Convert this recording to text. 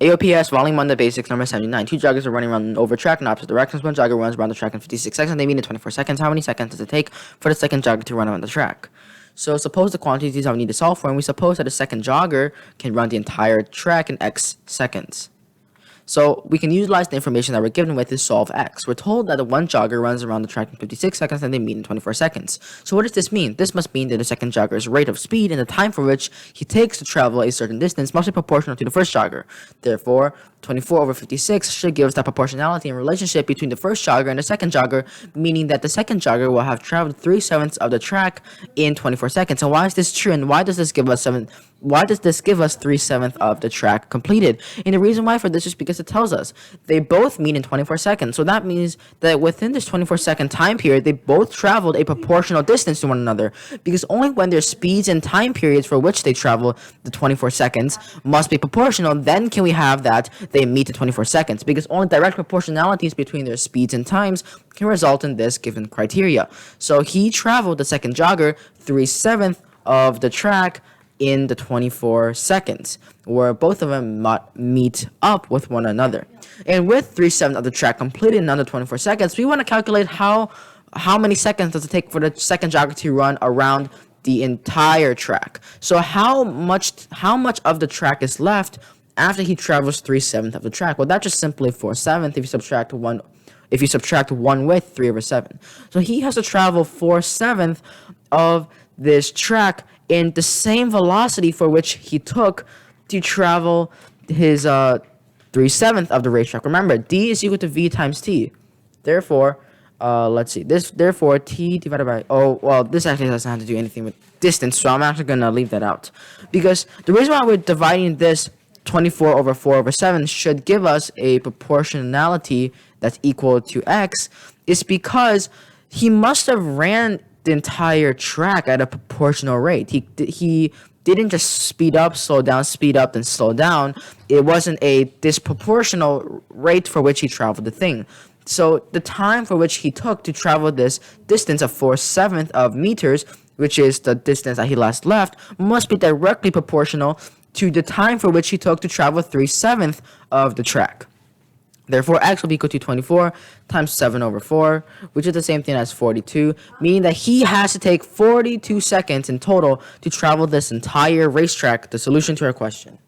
AOPS, volume 1, the basics, number 79. Two joggers are running around over track in opposite directions. One jogger runs around the track in 56 seconds. They meet in 24 seconds. How many seconds does it take for the second jogger to run around the track? So suppose the quantities that we need to solve for, and we suppose that the second jogger can run the entire track in X seconds. So we can utilize the information that we're given with to solve X. We're told that the one jogger runs around the track in 56 seconds and they meet in 24 seconds. So what does this mean? This must mean that the second jogger's rate of speed and the time for which he takes to travel a certain distance must be proportional to the first jogger. Therefore, 24 over 56 should give us that proportionality and relationship between the first jogger and the second jogger, meaning that the second jogger will have traveled 3/7 of the track in 24 seconds. And why is this true? And why does this give us 3/7 of the track completed? And the reason why for this is because it tells us they both meet in 24 seconds. So that means that within this 24-second time period, they both traveled a proportional distance to one another, because only when their speeds and time periods for which they travel the 24 seconds must be proportional, then can we have that they meet in 24 seconds, because only direct proportionalities between their speeds and times can result in this given criteria. So he traveled, the second jogger, 3/7 of the track in the 24 seconds, where both of them meet up with one another. And with 3/7 of the track completed in under 24 seconds, we want to calculate how many seconds does it take for the second jogger to run around the entire track. So how much of the track is left after he travels 3/7 of the track? Well, that's just simply 4/7 if you subtract 1 with 3/7. So he has to travel 4/7 of this track in the same velocity for which he took to travel his 3/7 of the racetrack. Remember, d is equal to v times t. Therefore, therefore t divided by, this actually doesn't have to do anything with distance, so I'm actually gonna leave that out, because the reason why we're dividing this 24 over 4 over 7 should give us a proportionality that's equal to x is because he must have ran the entire track at a proportional rate. He didn't just speed up, slow down, speed up, then slow down. It wasn't a disproportional rate for which he traveled the thing. So the time for which he took to travel this distance of 4/7 of meters, which is the distance that he last left, must be directly proportional to the time for which he took to travel 3/7 of the track. Therefore, x will be equal to 24 times 7 over 4, which is the same thing as 42, meaning that he has to take 42 seconds in total to travel this entire racetrack. The solution to our question.